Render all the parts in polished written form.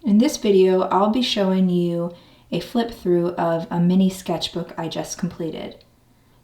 In this video, I'll be showing you a flip through of a mini sketchbook I just completed.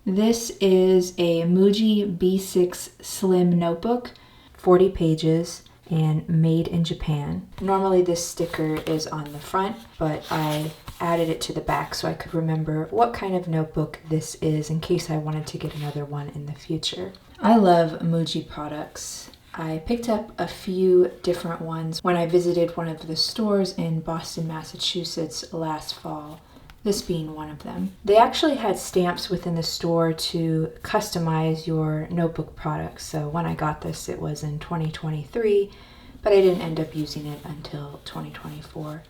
This is a Muji B6 slim notebook, 40 pages, and made in Japan. Normally this sticker is on the front, but I added it to the back so I could remember what kind of notebook this is in case I wanted to get another one in the future. I love Muji products. I picked up a few different ones when I visited one of the stores in Boston, Massachusetts last fall, this being one of them. They actually had stamps within the store to customize your notebook products, so when I got this it was in 2023, but I didn't end up using it until 2024.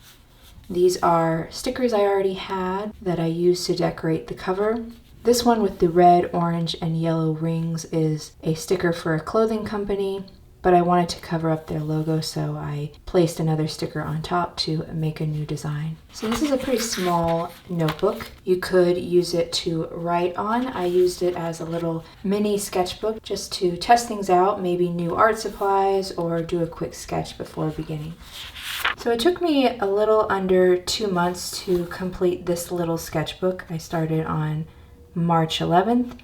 These are stickers I already had that I used to decorate the cover. This one with the red, orange, and yellow rings is a sticker for a clothing company, but I wanted to cover up their logo, so I placed another sticker on top to make a new design. So this is a pretty small notebook. You could use it to write on. I used it as a little mini sketchbook just to test things out, maybe new art supplies or do a quick sketch before beginning. So it took me a little under 2 months to complete this little sketchbook. I started on March 11th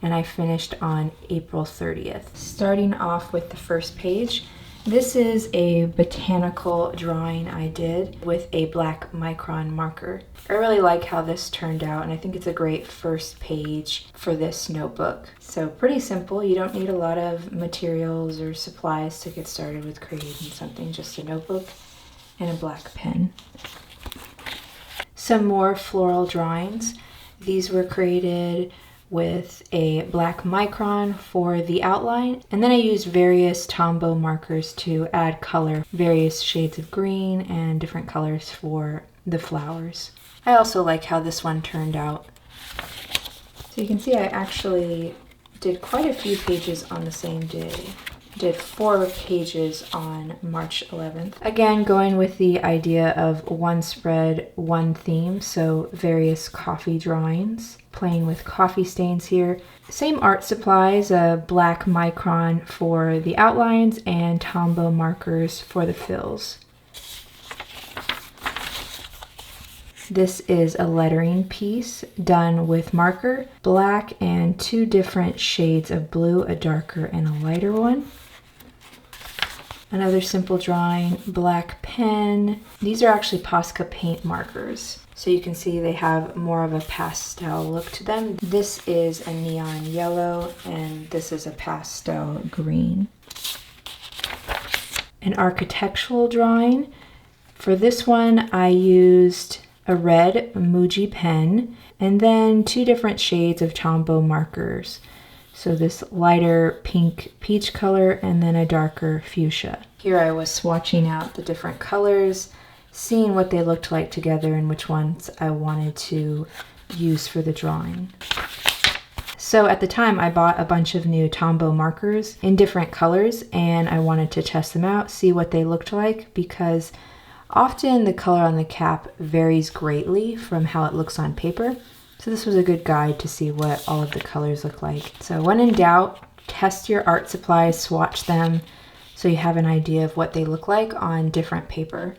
and I finished on April 30th. Starting off with the first page, this is a botanical drawing I did with a black micron marker. I really like how this turned out, and I think it's a great first page for this notebook. So pretty simple. You don't need a lot of materials or supplies to get started with creating something, just a notebook and a black pen. Some more floral drawings. These were created with a black micron for the outline, and then I used various Tombow markers to add color, various shades of green and different colors for the flowers. I also like how this one turned out. So you can see I actually did quite a few pages on the same day. Did 4 pages on March 11th. Again, going with the idea of one spread, one theme, so various coffee drawings. Playing with coffee stains here. Same art supplies, a black micron for the outlines and Tombow markers for the fills. This is a lettering piece done with marker, black, and 2 different shades of blue, a darker and a lighter one. Another simple drawing, black pen. These are actually Posca paint markers. So you can see they have more of a pastel look to them. This is a neon yellow and this is a pastel green. An architectural drawing. For this one, I used a red Muji pen and then 2 different shades of Tombow markers. So this lighter pink peach color and then a darker fuchsia. Here I was swatching out the different colors, seeing what they looked like together and which ones I wanted to use for the drawing. So at the time I bought a bunch of new Tombow markers in different colors and I wanted to test them out, see what they looked like, because often the color on the cap varies greatly from how it looks on paper. So this was a good guide to see what all of the colors look like. So when in doubt, test your art supplies, swatch them, so you have an idea of what they look like on different paper.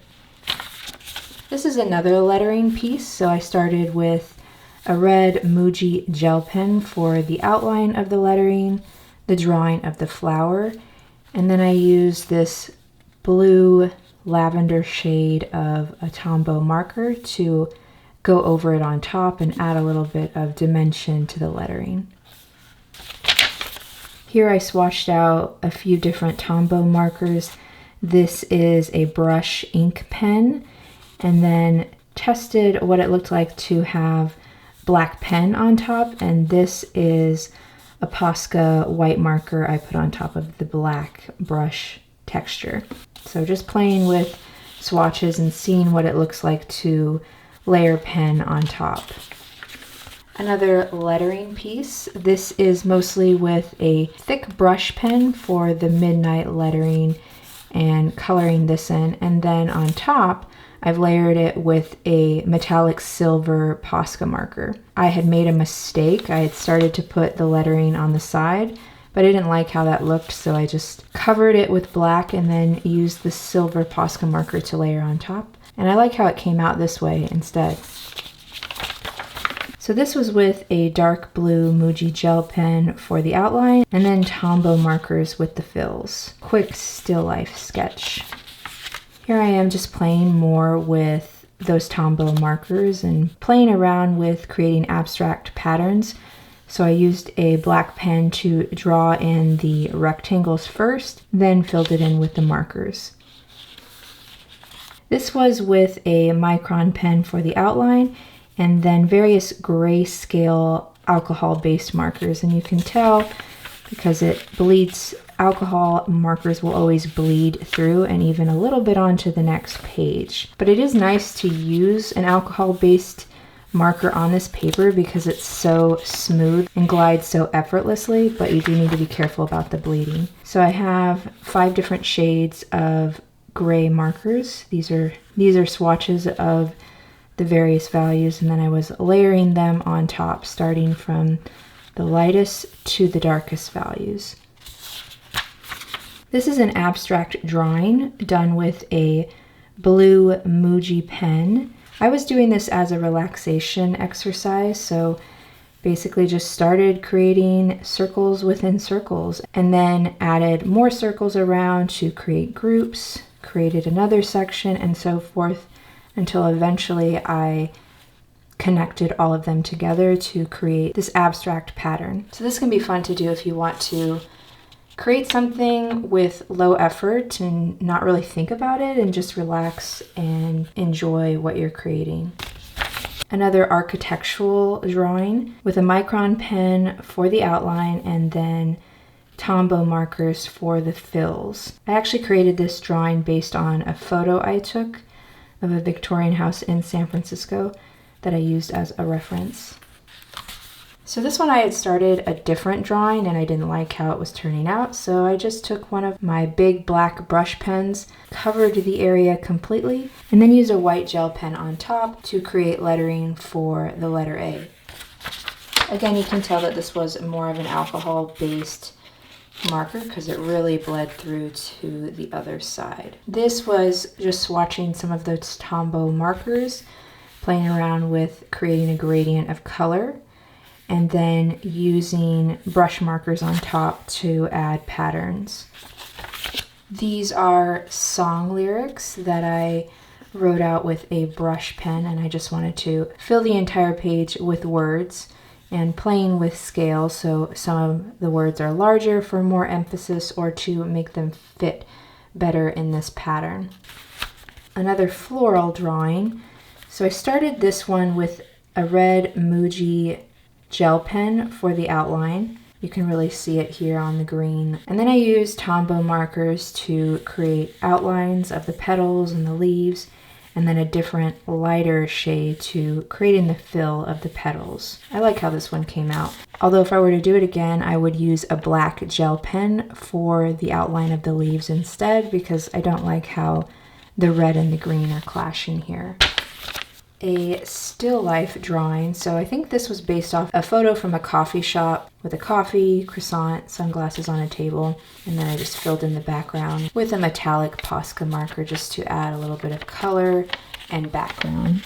This is another lettering piece. So I started with a red Muji gel pen for the outline of the lettering, the drawing of the flower, and then I used this blue lavender shade of a Tombow marker to go over it on top and add a little bit of dimension to the lettering. Here I swatched out a few different Tombow markers. This is a brush ink pen, and then tested what it looked like to have black pen on top, and this is a Posca white marker I put on top of the black brush texture. So just playing with swatches and seeing what it looks like to layer pen on top. Another lettering piece. This is mostly with a thick brush pen for the midnight lettering and coloring this in, and then on top I've layered it with a metallic silver Posca marker. I had made a mistake. I had started to put the lettering on the side, but I didn't like how that looked, so I just covered it with black and then used the silver Posca marker to layer on top. And I like how it came out this way instead. So this was with a dark blue Muji gel pen for the outline, and then Tombow markers with the fills. Quick still life sketch. Here I am just playing more with those Tombow markers and playing around with creating abstract patterns. So I used a black pen to draw in the rectangles first, then filled it in with the markers. This was with a micron pen for the outline, and then various grayscale alcohol-based markers. And you can tell because it bleeds, alcohol markers will always bleed through and even a little bit onto the next page. But it is nice to use an alcohol-based marker on this paper because it's so smooth and glides so effortlessly, but you do need to be careful about the bleeding. So I have 5 different shades of gray markers. These are swatches of the various values, and then I was layering them on top, starting from the lightest to the darkest values. This is an abstract drawing done with a blue Muji pen. I was doing this as a relaxation exercise, so basically just started creating circles within circles and then added more circles around to create groups, created another section, and so forth, until eventually I connected all of them together to create this abstract pattern. So this can be fun to do if you want to create something with low effort and not really think about it and just relax and enjoy what you're creating. Another architectural drawing with a micron pen for the outline and then Tombow markers for the fills. I actually created this drawing based on a photo I took of a Victorian house in San Francisco that I used as a reference. So this one I had started a different drawing and I didn't like how it was turning out, so I just took one of my big black brush pens, covered the area completely, and then used a white gel pen on top to create lettering for the letter A. Again, you can tell that this was more of an alcohol-based marker because it really bled through to the other side. This was just swatching some of those Tombow markers, playing around with creating a gradient of color, and then using brush markers on top to add patterns. These are song lyrics that I wrote out with a brush pen, and I just wanted to fill the entire page with words and playing with scale, so some of the words are larger for more emphasis or to make them fit better in this pattern. Another floral drawing. So I started this one with a red Muji gel pen for the outline. You can really see it here on the green. And then I used Tombow markers to create outlines of the petals and the leaves, and then a different lighter shade to creating the fill of the petals. I like how this one came out. Although if I were to do it again, I would use a black gel pen for the outline of the leaves instead, because I don't like how the red and the green are clashing here. A still life drawing. So I think this was based off a photo from a coffee shop with a coffee, croissant, sunglasses on a table, and then I just filled in the background with a metallic Posca marker just to add a little bit of color and background.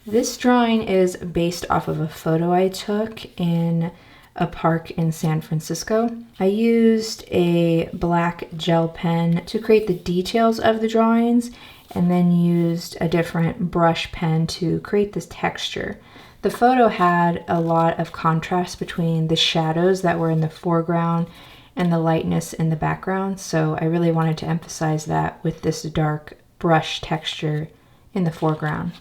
This drawing is based off of a photo I took in a park in San Francisco. I used a black gel pen to create the details of the drawings, and then used a different brush pen to create this texture. The photo had a lot of contrast between the shadows that were in the foreground and the lightness in the background, so I really wanted to emphasize that with this dark brush texture in the foreground.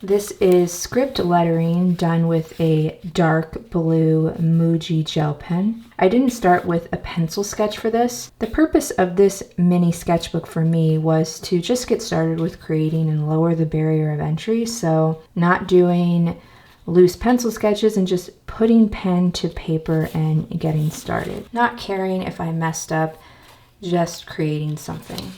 This is script lettering done with a dark blue Muji gel pen. I didn't start with a pencil sketch for this. The purpose of this mini sketchbook for me was to just get started with creating and lower the barrier of entry. So not doing loose pencil sketches and just putting pen to paper and getting started. Not caring if I messed up, just creating something.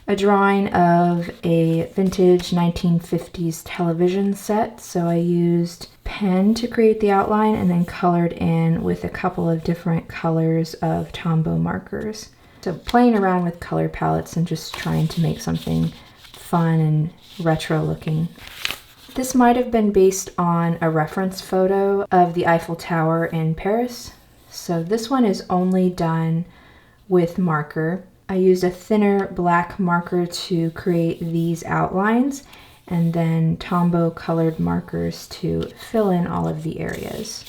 a drawing of a vintage 1950s television set. So I used pen to create the outline and then colored in with a couple of different colors of Tombow markers. So playing around with color palettes and just trying to make something fun and retro looking. This might have been based on a reference photo of the Eiffel Tower in Paris. So this one is only done with marker. I used a thinner black marker to create these outlines and then Tombow colored markers to fill in all of the areas.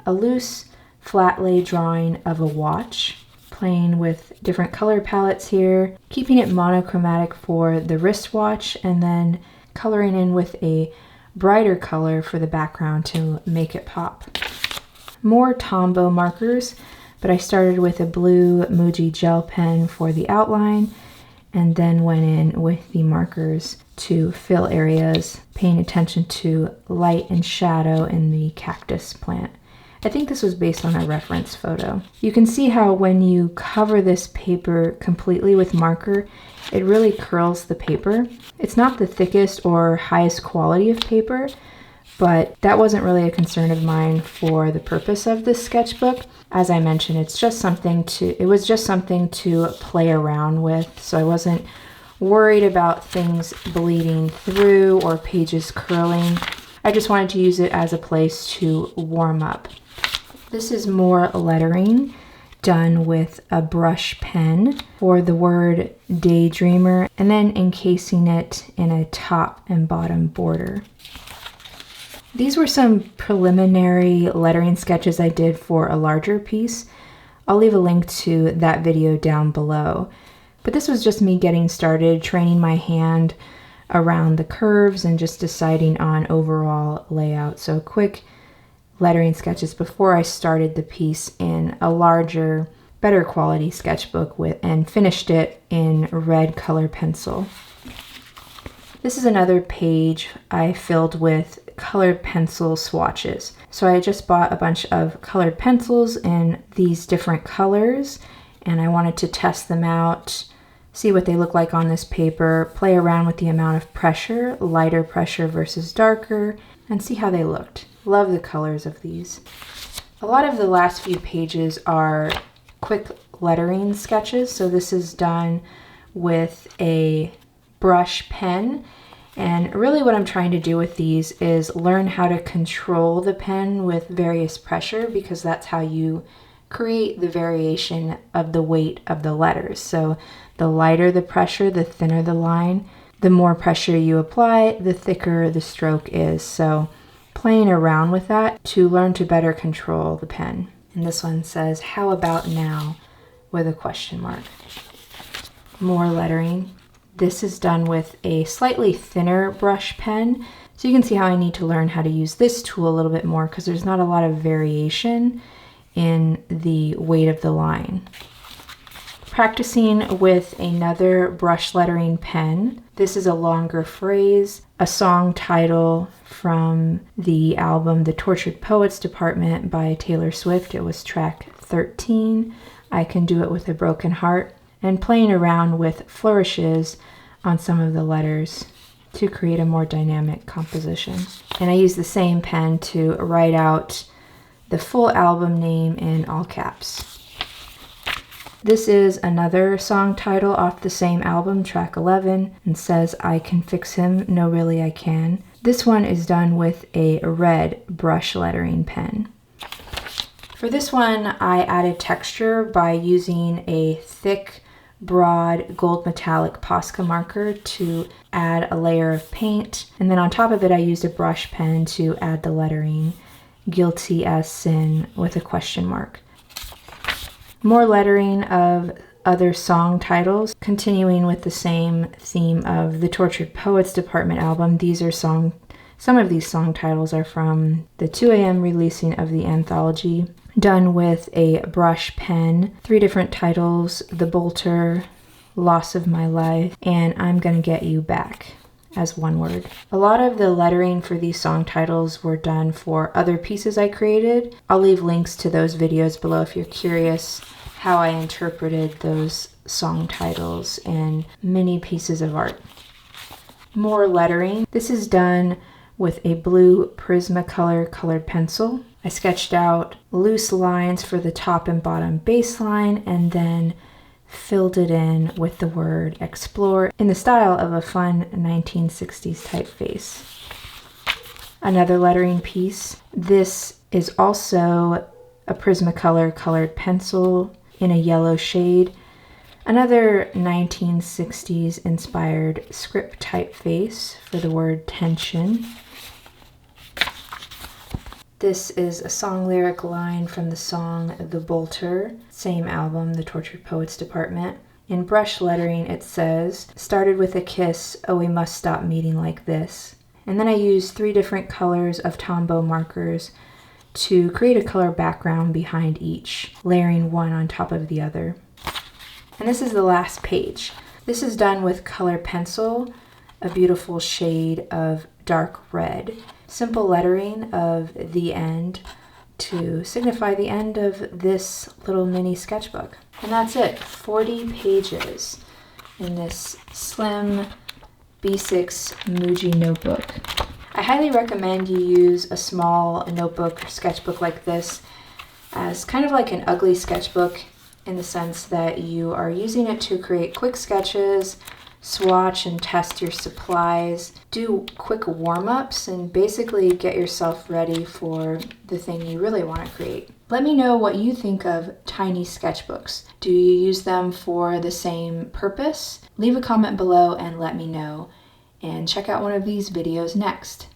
A loose flat lay drawing of a watch, playing with different color palettes here, keeping it monochromatic for the wristwatch and then coloring in with a brighter color for the background to make it pop. More Tombow markers, but I started with a blue Muji gel pen for the outline and then went in with the markers to fill areas, paying attention to light and shadow in the cactus plant. I think this was based on a reference photo. You can see how when you cover this paper completely with marker, it really curls the paper. It's not the thickest or highest quality of paper, but that wasn't really a concern of mine for the purpose of this sketchbook. As I mentioned, it was just something to play around with, so I wasn't worried about things bleeding through or pages curling. I just wanted to use it as a place to warm up. This is more lettering done with a brush pen for the word daydreamer and then encasing it in a top and bottom border. These were some preliminary lettering sketches I did for a larger piece. I'll leave a link to that video down below. But this was just me getting started, training my hand around the curves and just deciding on overall layout. So quick lettering sketches before I started the piece in a larger, better quality sketchbook and finished it in red color pencil. This is another page I filled with colored pencil swatches. So I just bought a bunch of colored pencils in these different colors and I wanted to test them out, see what they look like on this paper, play around with the amount of pressure, lighter pressure versus darker, and see how they looked. Love the colors of these. A lot of the last few pages are quick lettering sketches. So this is done with a brush pen. And really what I'm trying to do with these is learn how to control the pen with various pressure, because that's how you create the variation of the weight of the letters. So the lighter the pressure, the thinner the line. The more pressure you apply, the thicker the stroke is. So playing around with that to learn to better control the pen. And this one says, "How about now?" with a question mark. More lettering. This is done with a slightly thinner brush pen. So you can see how I need to learn how to use this tool a little bit more because there's not a lot of variation in the weight of the line. Practicing with another brush lettering pen. This is a longer phrase, a song title from the album The Tortured Poets Department by Taylor Swift. It was track 13. I Can Do It With a Broken Heart. And playing around with flourishes on some of the letters to create a more dynamic composition. And I use the same pen to write out the full album name in all caps. This is another song title off the same album, track 11, and says, "I Can Fix Him, No Really I Can." This one is done with a red brush lettering pen. For this one, I added texture by using a thick, broad gold metallic Posca marker to add a layer of paint. And then on top of it, I used a brush pen to add the lettering, "Guilty as Sin" with a question mark. More lettering of other song titles, continuing with the same theme of the Tortured Poets Department album. Some of these song titles are from the 2 a.m. releasing of the anthology, done with a brush pen. 3 different titles: The Bolter, Loss of My Life, and I'm Gonna Get You Back, as one word. A lot of the lettering for these song titles were done for other pieces I created. I'll leave links to those videos below if you're curious how I interpreted those song titles and mini pieces of art. More lettering. This is done with a blue Prismacolor colored pencil. I sketched out loose lines for the top and bottom baseline and then filled it in with the word explore in the style of a fun 1960s typeface. Another lettering piece. This is also a Prismacolor colored pencil in a yellow shade. Another 1960s inspired script typeface for the word tension. This is a song lyric line from the song The Bolter, same album, The Tortured Poets Department. In brush lettering it says, started with a kiss, oh we must stop meeting like this. And then I used 3 different colors of Tombow markers to create a color background behind each, layering one on top of the other. And this is the last page. This is done with color pencil, a beautiful shade of dark red. Simple lettering of the end to signify the end of this little mini sketchbook. And that's it, 40 pages in this slim B6 Muji notebook. I highly recommend you use a small notebook or sketchbook like this as kind of like an ugly sketchbook in the sense that you are using it to create quick sketches, swatch and test your supplies, do quick warm-ups, and basically get yourself ready for the thing you really want to create. Let me know what you think of tiny sketchbooks. Do you use them for the same purpose? Leave a comment below and let me know. And check out one of these videos next.